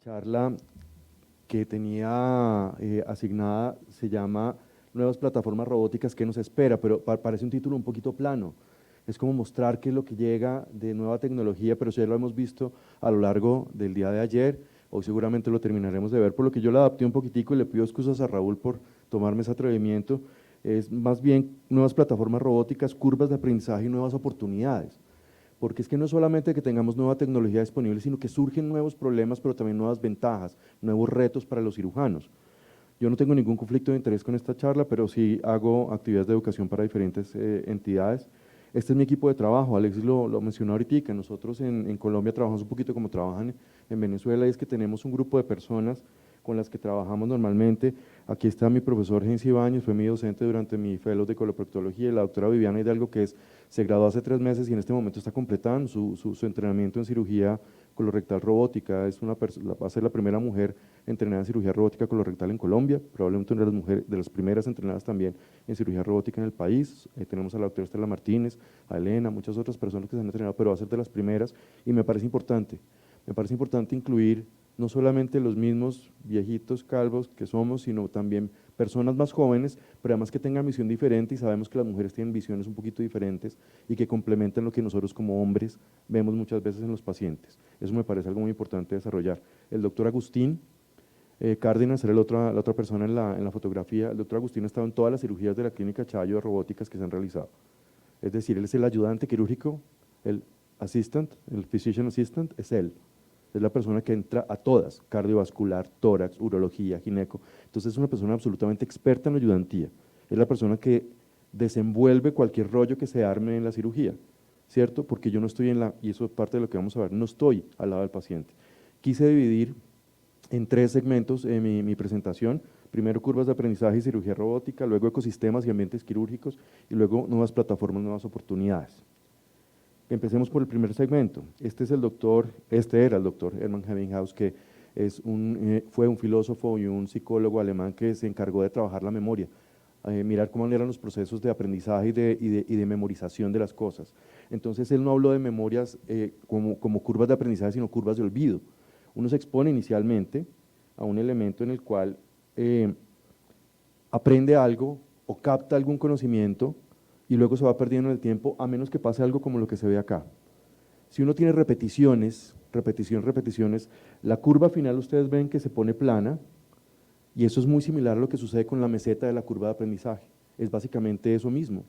charla que tenía asignada se llama Nuevas plataformas robóticas, ¿qué nos espera? Pero parece un título un poquito plano. Es como mostrar qué es lo que llega de nueva tecnología, pero si ya lo hemos visto a lo largo del día de ayer, hoy seguramente lo terminaremos de ver, por lo que yo lo adapté un poquitico y le pido excusas a Raúl por tomarme ese atrevimiento. Es más bien nuevas plataformas robóticas, curvas de aprendizaje y nuevas oportunidades. Porque es que no es solamente que tengamos nueva tecnología disponible, sino que surgen nuevos problemas, pero también nuevas ventajas, nuevos retos para los cirujanos. Yo no tengo ningún conflicto de interés con esta charla, pero sí hago actividades de educación para diferentes entidades. Este es mi equipo de trabajo, Alexis lo mencionó ahorita, nosotros en Colombia trabajamos un poquito como trabajan en Venezuela, y es que tenemos un grupo de personas con las que trabajamos normalmente. Aquí está mi profesor Gensi Ibáñez, fue mi docente durante mi fellow de coloproctología, y la doctora Viviana Hidalgo, que se graduó hace 3 meses y en este momento está completando su entrenamiento en cirugía colorectal robótica. Va a ser la primera mujer entrenada en cirugía robótica colorectal en Colombia, probablemente una de las primeras entrenadas también en cirugía robótica en el país. Tenemos a la doctora Estela Martínez, a Elena, muchas otras personas que se han entrenado, pero va a ser de las primeras, y me parece importante incluir no solamente los mismos viejitos calvos que somos, sino también personas más jóvenes, pero además que tengan visión diferente, y sabemos que las mujeres tienen visiones un poquito diferentes y que complementan lo que nosotros como hombres vemos muchas veces en los pacientes. Eso me parece algo muy importante desarrollar. El doctor Agustín Cárdenas era la otra persona en la fotografía. El doctor Agustín ha estado en todas las cirugías de la clínica Chayo de robóticas que se han realizado. Es decir, él es el ayudante quirúrgico, el physician assistant, es él. Es la persona que entra a todas, cardiovascular, tórax, urología, gineco. Entonces es una persona absolutamente experta en la ayudantía. Es la persona que desenvuelve cualquier rollo que se arme en la cirugía, ¿cierto? Porque yo no estoy y eso es parte de lo que vamos a ver, no estoy al lado del paciente. Quise dividir en 3 segmentos mi presentación. Primero curvas de aprendizaje y cirugía robótica, luego ecosistemas y ambientes quirúrgicos, y luego nuevas plataformas, nuevas oportunidades. Empecemos por el primer segmento. Este era el doctor Hermann Ebbinghaus, que fue un filósofo y un psicólogo alemán que se encargó de trabajar la memoria, mirar cómo eran los procesos de aprendizaje y de memorización de las cosas. Entonces él no habló de memorias como curvas de aprendizaje, sino curvas de olvido. Uno se expone inicialmente a un elemento en el cual aprende algo o capta algún conocimiento, y luego se va perdiendo en el tiempo, a menos que pase algo como lo que se ve acá. Si uno tiene repeticiones, la curva final ustedes ven que se pone plana, y eso es muy similar a lo que sucede con la meseta de la curva de aprendizaje. Es básicamente eso mismo.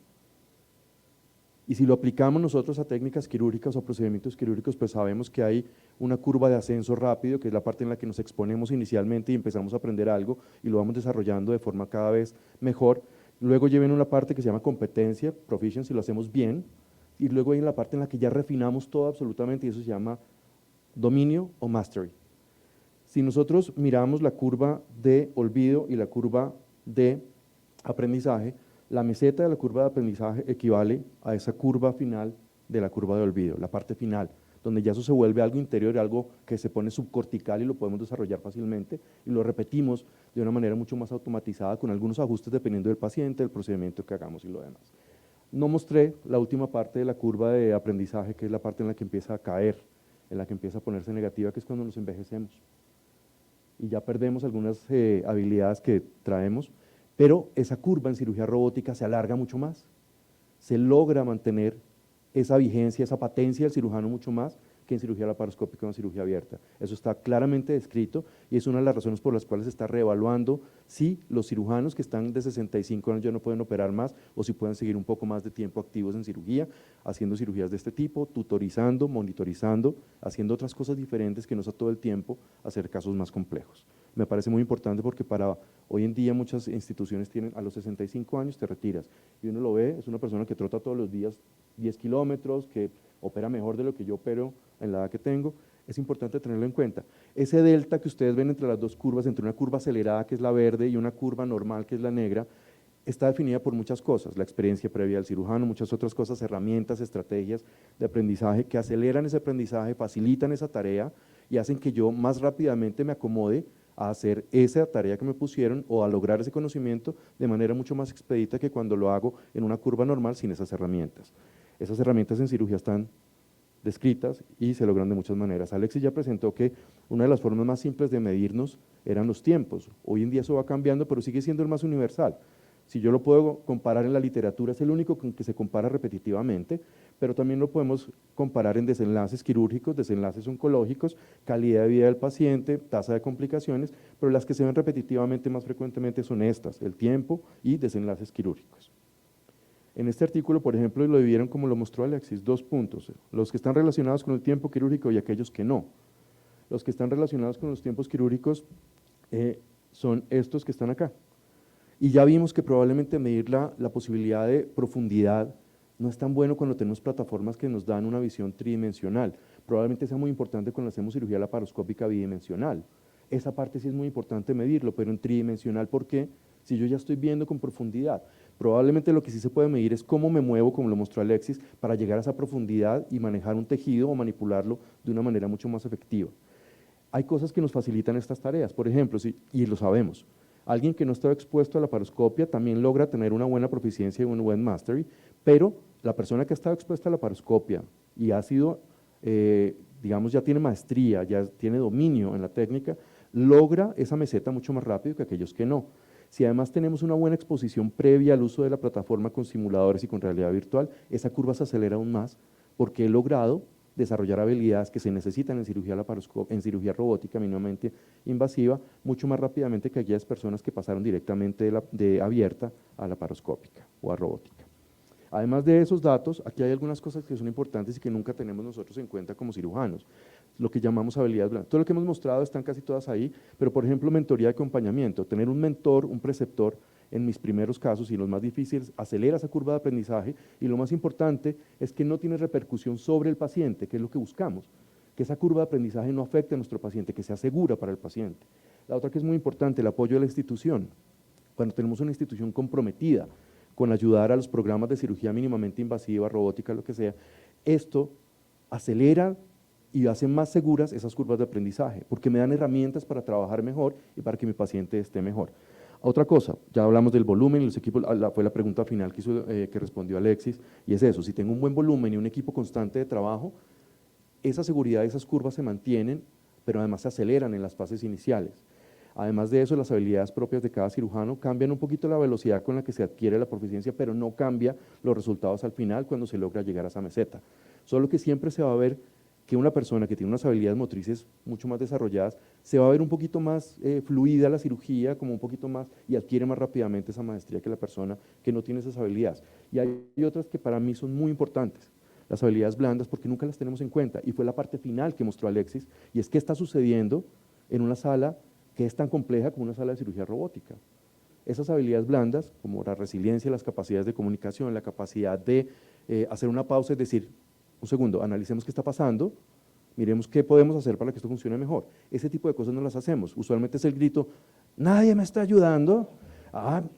Y si lo aplicamos nosotros a técnicas quirúrgicas o procedimientos quirúrgicos, pues sabemos que hay una curva de ascenso rápido, que es la parte en la que nos exponemos inicialmente y empezamos a aprender algo y lo vamos desarrollando de forma cada vez mejor. Luego lleven una parte que se llama competencia, proficiency, lo hacemos bien, y luego hay la parte en la que ya refinamos todo absolutamente, y eso se llama dominio o mastery. Si nosotros miramos la curva de olvido y la curva de aprendizaje, la meseta de la curva de aprendizaje equivale a esa curva final de la curva de olvido, la parte final, donde ya eso se vuelve algo interior, algo que se pone subcortical y lo podemos desarrollar fácilmente, y lo repetimos de una manera mucho más automatizada, con algunos ajustes dependiendo del paciente, del procedimiento que hagamos y lo demás. No mostré la última parte de la curva de aprendizaje, que es la parte en la que empieza a caer, en la que empieza a ponerse negativa, que es cuando nos envejecemos y ya perdemos algunas habilidades que traemos, pero esa curva en cirugía robótica se alarga mucho más. Se logra mantener esa vigencia, esa patencia del cirujano mucho más que en cirugía laparoscópica o en cirugía abierta. Eso está claramente descrito, y es una de las razones por las cuales se está reevaluando si los cirujanos que están de 65 años ya no pueden operar más, o si pueden seguir un poco más de tiempo activos en cirugía, haciendo cirugías de este tipo, tutorizando, monitorizando, haciendo otras cosas diferentes que no sea todo el tiempo hacer casos más complejos. Me parece muy importante porque hoy en día muchas instituciones tienen a los 65 años te retiras, y uno lo ve, es una persona que trota todos los días 10 kilómetros, que opera mejor de lo que yo opero en la edad que tengo. Es importante tenerlo en cuenta. Ese delta que ustedes ven entre las dos curvas, entre una curva acelerada que es la verde y una curva normal que es la negra, está definida por muchas cosas: la experiencia previa del cirujano, muchas otras cosas, herramientas, estrategias de aprendizaje que aceleran ese aprendizaje, facilitan esa tarea y hacen que yo más rápidamente me acomode a hacer esa tarea que me pusieron o a lograr ese conocimiento de manera mucho más expedita que cuando lo hago en una curva normal sin esas herramientas. Esas herramientas en cirugía están descritas y se logran de muchas maneras. Alexis ya presentó que una de las formas más simples de medirnos eran los tiempos. Hoy en día eso va cambiando, pero sigue siendo el más universal. Si yo lo puedo comparar en la literatura, es el único con que se compara repetitivamente, pero también lo podemos comparar en desenlaces quirúrgicos, desenlaces oncológicos, calidad de vida del paciente, tasa de complicaciones, pero las que se ven repetitivamente más frecuentemente son estas, el tiempo y desenlaces quirúrgicos. En este artículo, por ejemplo, lo dividieron como lo mostró Alexis, 2 puntos, los que están relacionados con el tiempo quirúrgico y aquellos que no. Los que están relacionados con los tiempos quirúrgicos son estos que están acá. Y ya vimos que probablemente medir la posibilidad de profundidad no es tan bueno cuando tenemos plataformas que nos dan una visión tridimensional. Probablemente sea muy importante cuando hacemos cirugía laparoscópica bidimensional. Esa parte sí es muy importante medirlo, pero en tridimensional, ¿por qué? Si yo ya estoy viendo con profundidad. Probablemente lo que sí se puede medir es cómo me muevo, como lo mostró Alexis, para llegar a esa profundidad y manejar un tejido o manipularlo de una manera mucho más efectiva. Hay cosas que nos facilitan estas tareas, por ejemplo, y lo sabemos, alguien que no está expuesto a la laparoscopia también logra tener una buena proficiencia y un buen mastery, pero la persona que ha estado expuesta a la laparoscopia y ha sido, digamos, ya tiene maestría, ya tiene dominio en la técnica, logra esa meseta mucho más rápido que aquellos que no. Si además tenemos una buena exposición previa al uso de la plataforma con simuladores y con realidad virtual, esa curva se acelera aún más porque he logrado desarrollar habilidades que se necesitan en cirugía en cirugía robótica mínimamente invasiva mucho más rápidamente que aquellas personas que pasaron directamente de abierta a laparoscópica o a robótica. Además de esos datos, aquí hay algunas cosas que son importantes y que nunca tenemos nosotros en cuenta como cirujanos, lo que llamamos habilidades blandas. Todo lo que hemos mostrado están casi todas ahí, pero por ejemplo mentoría de acompañamiento, tener un mentor, un preceptor, en mis primeros casos y los más difíciles, acelera esa curva de aprendizaje y lo más importante es que no tiene repercusión sobre el paciente, que es lo que buscamos, que esa curva de aprendizaje no afecte a nuestro paciente, que sea segura para el paciente. La otra que es muy importante, el apoyo de la institución. Cuando tenemos una institución comprometida con ayudar a los programas de cirugía mínimamente invasiva, robótica, lo que sea, esto acelera y hace más seguras esas curvas de aprendizaje, porque me dan herramientas para trabajar mejor y para que mi paciente esté mejor. Otra cosa, ya hablamos del volumen, los equipos, fue la pregunta final que respondió Alexis, y es eso, si tengo un buen volumen y un equipo constante de trabajo, esa seguridad y esas curvas se mantienen, pero además se aceleran en las fases iniciales. Además de eso, las habilidades propias de cada cirujano cambian un poquito la velocidad con la que se adquiere la proficiencia, pero no cambia los resultados al final cuando se logra llegar a esa meseta. Solo que siempre se va a ver que una persona que tiene unas habilidades motrices mucho más desarrolladas, se va a ver un poquito más fluida la cirugía, como un poquito más, y adquiere más rápidamente esa maestría que la persona que no tiene esas habilidades. Y hay otras que para mí son muy importantes, las habilidades blandas, porque nunca las tenemos en cuenta, y fue la parte final que mostró Alexis, y es que está sucediendo en una sala que es tan compleja como una sala de cirugía robótica. Esas habilidades blandas, como la resiliencia, las capacidades de comunicación, la capacidad de hacer una pausa, es decir, un segundo, analicemos qué está pasando, miremos qué podemos hacer para que esto funcione mejor. Ese tipo de cosas no las hacemos. Usualmente es el grito, nadie me está ayudando,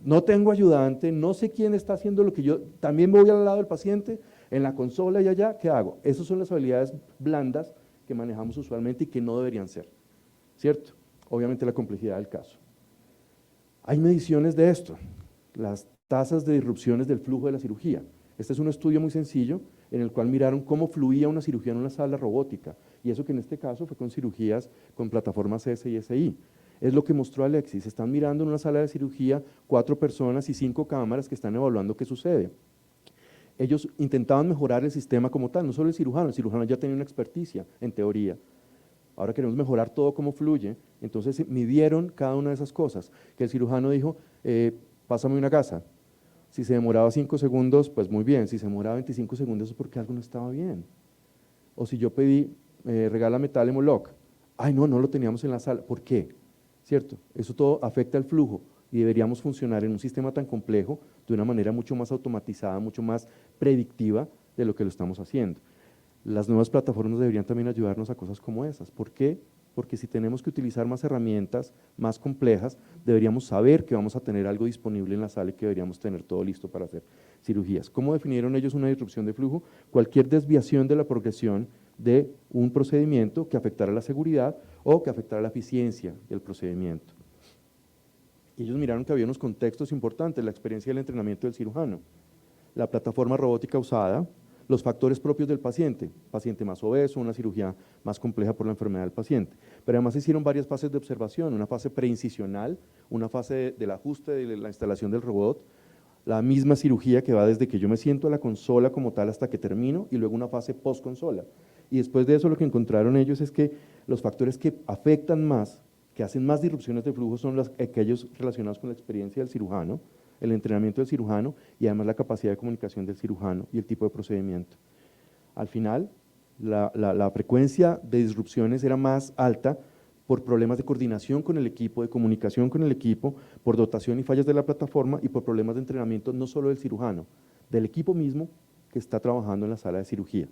no tengo ayudante, no sé quién está haciendo lo que yo, también voy al lado del paciente, en la consola y allá, ¿qué hago? Esas son las habilidades blandas que manejamos usualmente y que no deberían ser, ¿cierto? Obviamente la complejidad del caso. Hay mediciones de esto, las tasas de disrupciones del flujo de la cirugía. Este es un estudio muy sencillo en el cual miraron cómo fluía una cirugía en una sala robótica, y eso que en este caso fue con cirugías con plataformas S y SI. Es lo que mostró Alexis, están mirando en una sala de cirugía 4 personas y 5 cámaras que están evaluando qué sucede. Ellos intentaban mejorar el sistema como tal, no solo el cirujano ya tenía una experticia en teoría. Ahora queremos mejorar todo cómo fluye, entonces midieron cada una de esas cosas, que el cirujano dijo, pásame una gasa. Si se demoraba 5 segundos, pues muy bien, si se demoraba 25 segundos es porque algo no estaba bien. O si yo pedí, regálame tal Hemoloc, ay no, no lo teníamos en la sala, ¿por qué? ¿Cierto? Eso todo afecta el flujo y deberíamos funcionar en un sistema tan complejo de una manera mucho más automatizada, mucho más predictiva de lo que lo estamos haciendo. Las nuevas plataformas deberían también ayudarnos a cosas como esas. ¿Por qué? Porque si tenemos que utilizar más herramientas más complejas, deberíamos saber que vamos a tener algo disponible en la sala y que deberíamos tener todo listo para hacer cirugías. ¿Cómo definieron ellos una disrupción de flujo? Cualquier desviación de la progresión de un procedimiento que afectara la seguridad o que afectara la eficiencia del procedimiento. Ellos miraron que había unos contextos importantes, la experiencia del entrenamiento del cirujano, la plataforma robótica usada, los factores propios del paciente más obeso, una cirugía más compleja por la enfermedad del paciente. Pero además se hicieron varias fases de observación, una fase preincisional, una fase del ajuste de la instalación del robot, la misma cirugía que va desde que yo me siento a la consola como tal hasta que termino, y luego una fase post-consola. Y después de eso lo que encontraron ellos es que los factores que afectan más, que hacen más disrupciones de flujo son aquellos relacionados con la experiencia del cirujano, el entrenamiento del cirujano y además la capacidad de comunicación del cirujano y el tipo de procedimiento. Al final, la frecuencia de disrupciones era más alta por problemas de coordinación con el equipo, de comunicación con el equipo, por dotación y fallas de la plataforma y por problemas de entrenamiento no solo del cirujano, del equipo mismo que está trabajando en la sala de cirugía.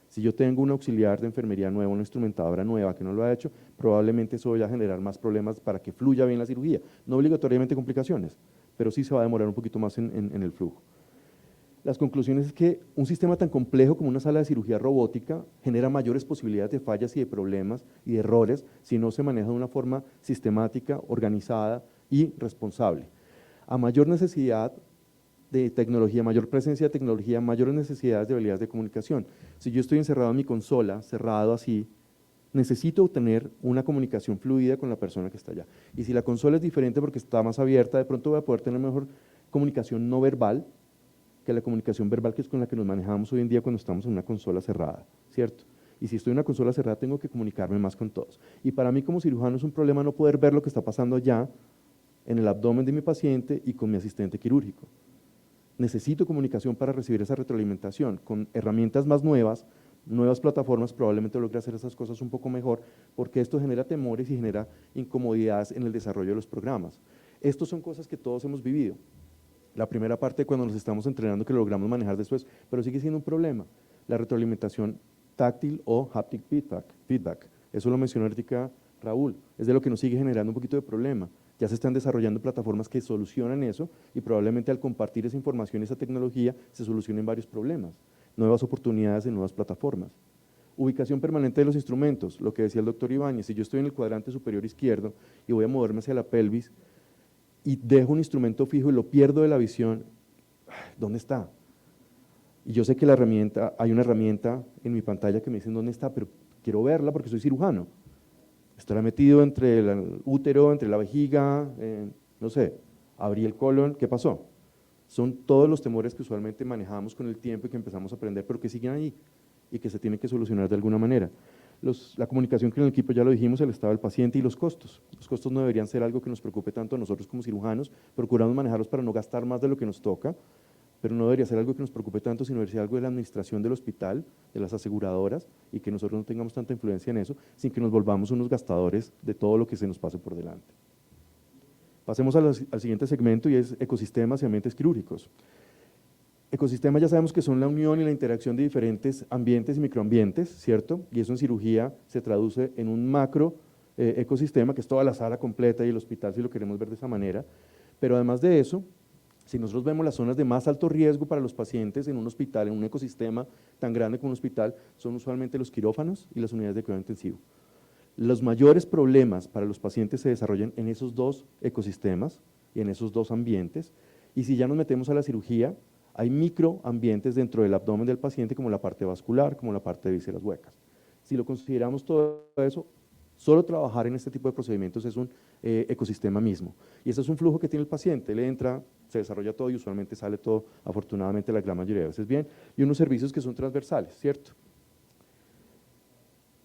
Si yo tengo un auxiliar de enfermería nuevo, una instrumentadora nueva que no lo ha hecho, probablemente eso vaya a generar más problemas para que fluya bien la cirugía. No obligatoriamente complicaciones, pero sí se va a demorar un poquito más en el flujo. Las conclusiones es que un sistema tan complejo como una sala de cirugía robótica genera mayores posibilidades de fallas y de problemas y de errores si no se maneja de una forma sistemática, organizada y responsable. A mayor necesidad de tecnología, mayor presencia de tecnología, mayores necesidades de habilidades de comunicación. Si yo estoy encerrado en mi consola, cerrado así, necesito tener una comunicación fluida con la persona que está allá. Y si la consola es diferente porque está más abierta, de pronto voy a poder tener mejor comunicación no verbal que la comunicación verbal que es con la que nos manejamos hoy en día cuando estamos en una consola cerrada, ¿cierto? Y si estoy en una consola cerrada tengo que comunicarme más con todos. Y para mí como cirujano es un problema no poder ver lo que está pasando allá en el abdomen de mi paciente y con mi asistente quirúrgico. Necesito comunicación para recibir esa retroalimentación. Con herramientas más nuevas, nuevas plataformas, probablemente logre hacer esas cosas un poco mejor, porque esto genera temores y genera incomodidades en el desarrollo de los programas. Estas son cosas que todos hemos vivido. La primera parte cuando nos estamos entrenando que lo logramos manejar después, pero sigue siendo un problema. La retroalimentación táctil o haptic feedback. Eso lo mencionó ahorita Raúl, es de lo que nos sigue generando un poquito de problema. Ya se están desarrollando plataformas que solucionan eso y probablemente al compartir esa información y esa tecnología se solucionen varios problemas, nuevas oportunidades en nuevas plataformas. Ubicación permanente de los instrumentos, lo que decía el doctor Ibáñez, si yo estoy en el cuadrante superior izquierdo y voy a moverme hacia la pelvis y dejo un instrumento fijo y lo pierdo de la visión, ¿dónde está? Y yo sé que hay una herramienta en mi pantalla que me dice dónde está, pero quiero verla porque soy cirujano. Estará metido entre el útero, entre la vejiga, no sé, abrí el colon, ¿qué pasó? Son todos los temores que usualmente manejamos con el tiempo y que empezamos a aprender, pero que siguen ahí y que se tienen que solucionar de alguna manera. La comunicación con el equipo, ya lo dijimos, el estado del paciente y los costos. Los costos no deberían ser algo que nos preocupe tanto a nosotros como cirujanos, procuramos manejarlos para no gastar más de lo que nos toca, pero no debería ser algo que nos preocupe tanto, sino debería ser algo de la administración del hospital, de las aseguradoras, y que nosotros no tengamos tanta influencia en eso, sin que nos volvamos unos gastadores de todo lo que se nos pase por delante. Pasemos al siguiente segmento y es ecosistemas y ambientes quirúrgicos. Ecosistemas ya sabemos que son la unión y la interacción de diferentes ambientes y microambientes, ¿cierto? Y eso en cirugía se traduce en un macro ecosistema, que es toda la sala completa y el hospital, si lo queremos ver de esa manera, pero además de eso, si nosotros vemos las zonas de más alto riesgo para los pacientes en un hospital, en un ecosistema tan grande como un hospital, son usualmente los quirófanos y las unidades de cuidado intensivo. Los mayores problemas para los pacientes se desarrollan en esos dos ecosistemas y en esos dos ambientes, y si ya nos metemos a la cirugía, hay microambientes dentro del abdomen del paciente como la parte vascular, como la parte de vísceras huecas. Si lo consideramos todo eso, solo trabajar en este tipo de procedimientos es un ecosistema mismo. Y ese es un flujo que tiene el paciente, él entra, se desarrolla todo y usualmente sale todo, afortunadamente la gran mayoría de veces bien, y unos servicios que son transversales, ¿cierto?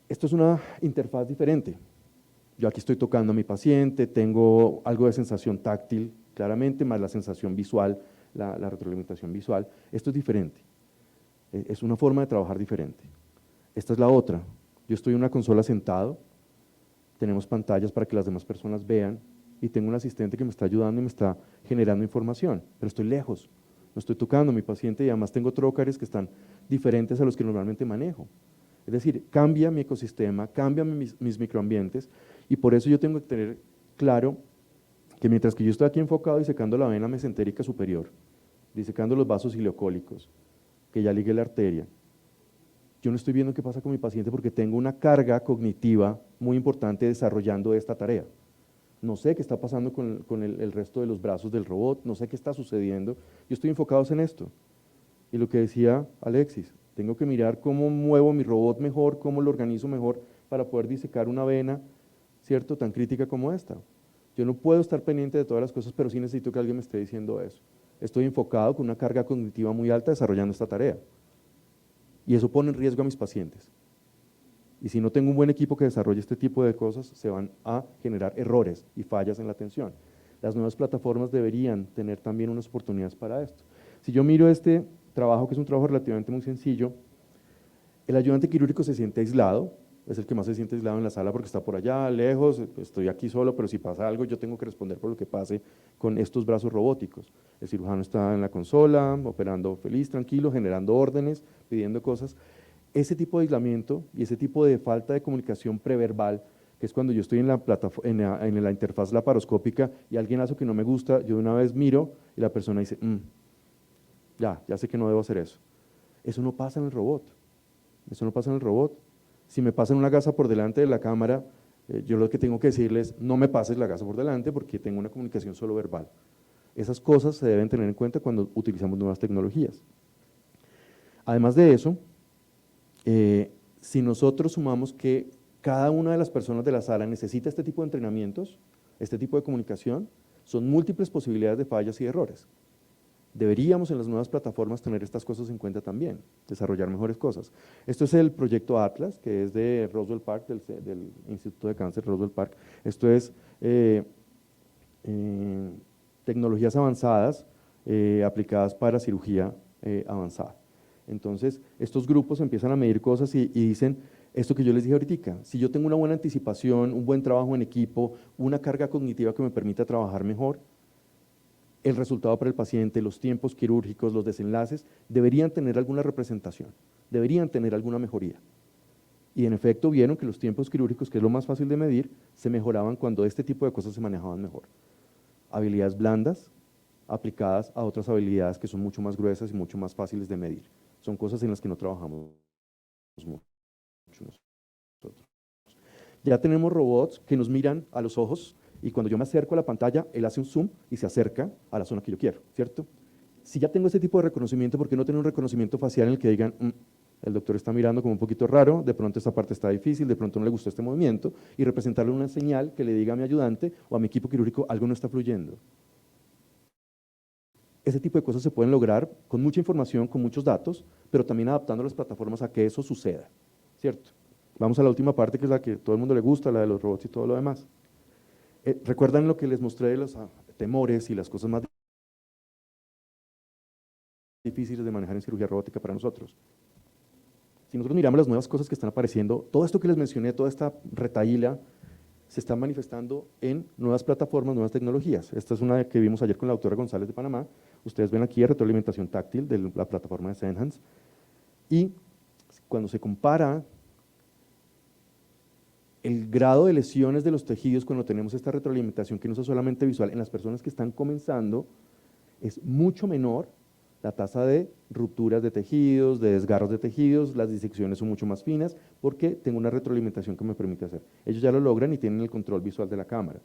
Esto es una interfaz diferente. Yo aquí estoy tocando a mi paciente, tengo algo de sensación táctil, claramente, más la sensación visual, la retroalimentación visual. Esto es diferente, es una forma de trabajar diferente. Esta es la otra. Yo estoy en una consola sentado, tenemos pantallas para que las demás personas vean y tengo un asistente que me está ayudando y me está generando información, pero estoy lejos, no estoy tocando a mi paciente y además tengo trocares que están diferentes a los que normalmente manejo. Es decir, cambia mi ecosistema, cambia mis microambientes y por eso yo tengo que tener claro que mientras que yo estoy aquí enfocado disecando la vena mesentérica superior, disecando los vasos ileocólicos, que ya ligué la arteria, yo no estoy viendo qué pasa con mi paciente porque tengo una carga cognitiva muy importante desarrollando esta tarea. No sé qué está pasando con el resto de los brazos del robot, no sé qué está sucediendo, yo estoy enfocado en esto. Y lo que decía Alexis, Tengo que mirar cómo muevo mi robot mejor, cómo lo organizo mejor para poder disecar una vena, ¿cierto?, tan crítica como esta. Yo no puedo estar pendiente de todas las cosas, pero sí necesito que alguien me esté diciendo eso. Estoy enfocado con una carga cognitiva muy alta desarrollando esta tarea. Y eso pone en riesgo a mis pacientes. Y si no tengo un buen equipo que desarrolle este tipo de cosas, se van a generar errores y fallas en la atención. Las nuevas plataformas deberían tener también unas oportunidades para esto. Si yo miro este trabajo, que es un trabajo relativamente muy sencillo, el ayudante quirúrgico se siente aislado, es el que más se siente aislado en la sala porque está por allá, lejos, estoy aquí solo, pero si pasa algo yo tengo que responder por lo que pase con estos brazos robóticos. El cirujano está en la consola, operando feliz, tranquilo, generando órdenes, pidiendo cosas. Ese tipo de aislamiento y ese tipo de falta de comunicación preverbal, que es cuando yo estoy en la interfaz laparoscópica y alguien hace que no me gusta, yo de una vez miro y la persona dice, ya sé que no debo hacer eso. Eso no pasa en el robot. Eso no pasa en el robot. Si me pasan una gasa por delante de la cámara, yo lo que tengo que decirles, no me pases la gasa por delante porque tengo una comunicación solo verbal. Esas cosas se deben tener en cuenta cuando utilizamos nuevas tecnologías. Además de eso, si nosotros sumamos que cada una de las personas de la sala necesita este tipo de entrenamientos, este tipo de comunicación, son múltiples posibilidades de fallas y errores. Deberíamos en las nuevas plataformas tener estas cosas en cuenta también, desarrollar mejores cosas. Esto es el proyecto Atlas, que es de Roswell Park, del Instituto de Cáncer Roswell Park. Esto es tecnologías avanzadas aplicadas para cirugía avanzada. Entonces, estos grupos empiezan a medir cosas y dicen, esto que yo les dije ahorita, si yo tengo una buena anticipación, un buen trabajo en equipo, una carga cognitiva que me permita trabajar mejor, el resultado para el paciente, los tiempos quirúrgicos, los desenlaces, deberían tener alguna representación, deberían tener alguna mejoría. Y en efecto vieron que los tiempos quirúrgicos, que es lo más fácil de medir, se mejoraban cuando este tipo de cosas se manejaban mejor. Habilidades blandas aplicadas a otras habilidades que son mucho más gruesas y mucho más fáciles de medir. Son cosas en las que no trabajamos mucho nosotros. Ya tenemos robots que nos miran a los ojos y cuando yo me acerco a la pantalla, él hace un zoom y se acerca a la zona que yo quiero, ¿cierto? Si ya tengo ese tipo de reconocimiento, ¿por qué no tener un reconocimiento facial en el que digan, el doctor está mirando como un poquito raro, de pronto esta parte está difícil, de pronto no le gustó este movimiento, y representarle una señal que le diga a mi ayudante o a mi equipo quirúrgico, algo no está fluyendo? Ese tipo de cosas se pueden lograr con mucha información, con muchos datos, pero también adaptando las plataformas a que eso suceda, ¿cierto? Vamos a la última parte, que es la que a todo el mundo le gusta, la de los robots y todo lo demás. ¿Recuerdan lo que les mostré de los temores y las cosas más difíciles de manejar en cirugía robótica para nosotros? Si nosotros miramos las nuevas cosas que están apareciendo, todo esto que les mencioné, toda esta retahíla, se está manifestando en nuevas plataformas, nuevas tecnologías. Esta es una que vimos ayer con la doctora González de Panamá. Ustedes ven aquí retroalimentación táctil de la plataforma de Senhance. Y cuando se compara el grado de lesiones de los tejidos cuando tenemos esta retroalimentación, que no es solamente visual, en las personas que están comenzando, es mucho menor la tasa de rupturas de tejidos, de desgarros de tejidos, las disecciones son mucho más finas, porque tengo una retroalimentación que me permite hacer. Ellos ya lo logran y tienen el control visual de la cámara.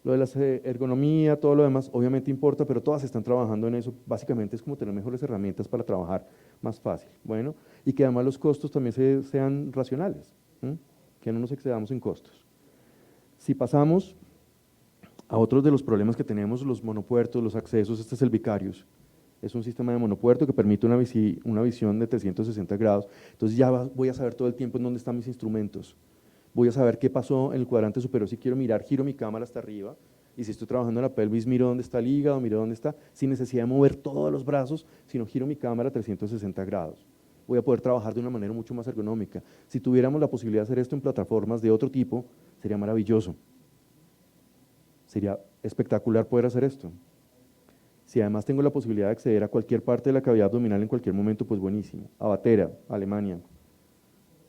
Lo de la ergonomía, todo lo demás, obviamente importa, pero todas están trabajando en eso. Básicamente es como tener mejores herramientas para trabajar más fácil. Bueno, y que además los costos también sean racionales, que no nos excedamos en costos. Si pasamos a otros de los problemas que tenemos, los monopuertos, los accesos, este es el Vicarious. Es un sistema de monopuerto que permite una visión de 360 grados. Entonces ya voy a saber todo el tiempo en dónde están mis instrumentos. Voy a saber qué pasó en el cuadrante superior. Si quiero mirar, giro mi cámara hasta arriba. Y si estoy trabajando en la pelvis, miro dónde está el hígado, miro dónde está, sin necesidad de mover todos los brazos, sino giro mi cámara a 360 grados. Voy a poder trabajar de una manera mucho más ergonómica. Si tuviéramos la posibilidad de hacer esto en plataformas de otro tipo, sería maravilloso. Sería espectacular poder hacer esto. Si además tengo la posibilidad de acceder a cualquier parte de la cavidad abdominal en cualquier momento, pues buenísimo. Avatera, Alemania.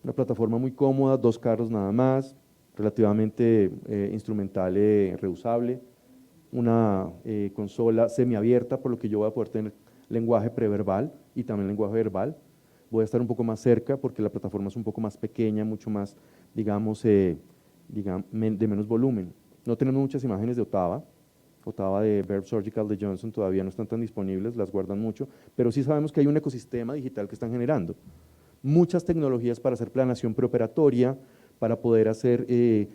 Una plataforma muy cómoda, 2 carros nada más, relativamente instrumental reusable, una consola semiabierta, por lo que yo voy a poder tener lenguaje preverbal y también lenguaje verbal. Voy a estar un poco más cerca porque la plataforma es un poco más pequeña, mucho más, digamos, de menos volumen. No tenemos muchas imágenes de Ottava, Ottawa de Verb Surgical de Johnson todavía no están tan disponibles, las guardan mucho, pero sí sabemos que hay un ecosistema digital que están generando. Muchas tecnologías para hacer planación preoperatoria, para poder hacer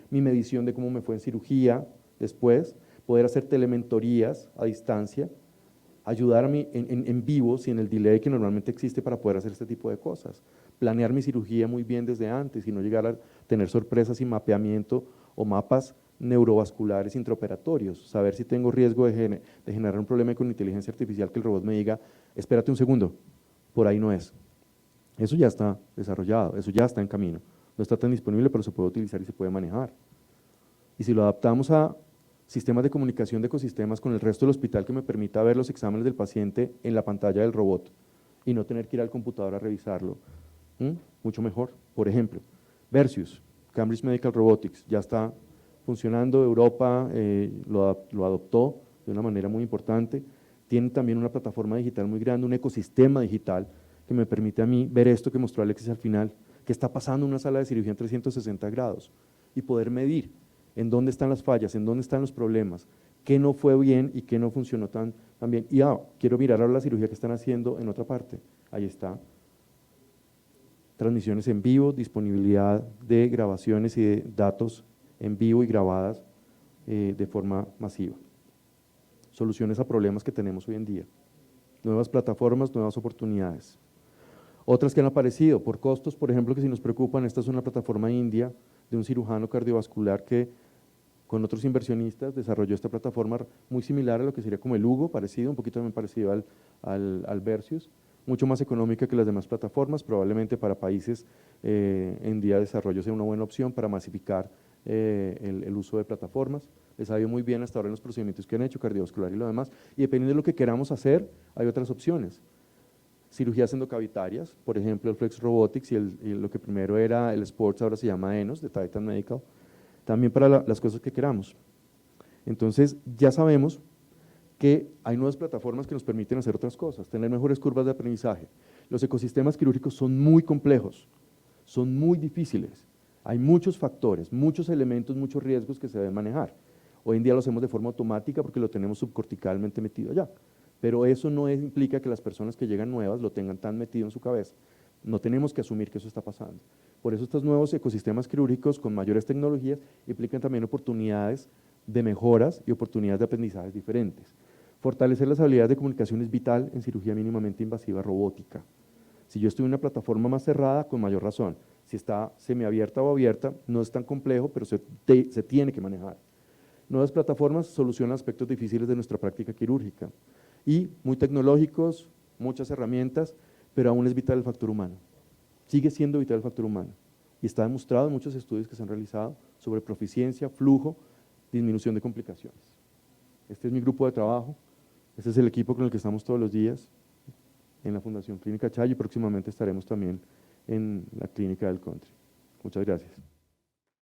mi medición de cómo me fue en cirugía después, poder hacer telementorías a distancia, ayudar a mí en vivo, sin el delay que normalmente existe para poder hacer este tipo de cosas, planear mi cirugía muy bien desde antes y no llegar a tener sorpresas y mapeamiento o mapas neurovasculares intraoperatorios, saber si tengo riesgo de generar un problema con inteligencia artificial que el robot me diga, espérate un segundo, por ahí no es. Eso ya está desarrollado, eso ya está en camino, no está tan disponible, pero se puede utilizar y se puede manejar. Y si lo adaptamos a sistemas de comunicación de ecosistemas con el resto del hospital que me permita ver los exámenes del paciente en la pantalla del robot y no tener que ir al computador a revisarlo, mucho mejor. Por ejemplo, Versus, Cambridge Medical Robotics, ya está funcionando, Europa lo adoptó de una manera muy importante, tiene también una plataforma digital muy grande, un ecosistema digital que me permite a mí ver esto que mostró Alexis al final, que está pasando en una sala de cirugía en 360 grados y poder medir en dónde están las fallas, en dónde están los problemas, qué no fue bien y qué no funcionó tan bien. Y quiero mirar ahora la cirugía que están haciendo en otra parte, ahí está. Transmisiones en vivo, disponibilidad de grabaciones y de datos en vivo y grabadas de forma masiva. Soluciones a problemas que tenemos hoy en día. Nuevas plataformas, nuevas oportunidades. Otras que han aparecido por costos, por ejemplo, que si nos preocupan, esta es una plataforma india de un cirujano cardiovascular que con otros inversionistas desarrolló esta plataforma muy similar a lo que sería como el Hugo, parecido, un poquito también parecido al Versus, mucho más económica que las demás plataformas, probablemente para países en día de desarrollo sea una buena opción para masificar el uso de plataformas. Les ha ido muy bien hasta ahora en los procedimientos que han hecho, cardiovascular y lo demás, y dependiendo de lo que queramos hacer, hay otras opciones. Cirugías endocavitarias, por ejemplo el Flex Robotics y lo que primero era el Sports, ahora se llama ENOS, de Titan Medical, también para las cosas que queramos. Entonces ya sabemos que hay nuevas plataformas que nos permiten hacer otras cosas, tener mejores curvas de aprendizaje. Los ecosistemas quirúrgicos son muy complejos, son muy difíciles, hay muchos factores, muchos elementos, muchos riesgos que se deben manejar. Hoy en día lo hacemos de forma automática porque lo tenemos subcorticalmente metido allá, pero eso no implica que las personas que llegan nuevas lo tengan tan metido en su cabeza. No tenemos que asumir que eso está pasando. Por eso estos nuevos ecosistemas quirúrgicos con mayores tecnologías implican también oportunidades de mejoras y oportunidades de aprendizajes diferentes. Fortalecer las habilidades de comunicación es vital en cirugía mínimamente invasiva robótica. Si yo estoy en una plataforma más cerrada, con mayor razón. Si está semiabierta o abierta, no es tan complejo, pero se tiene que manejar. Nuevas plataformas solucionan aspectos difíciles de nuestra práctica quirúrgica y muy tecnológicos, muchas herramientas, pero aún es vital el factor humano. Sigue siendo vital el factor humano y está demostrado en muchos estudios que se han realizado sobre proficiencia, flujo, disminución de complicaciones. Este es mi grupo de trabajo, este es el equipo con el que estamos todos los días en la Fundación Clínica Chayo y próximamente estaremos también en la Clínica del Country. Muchas gracias.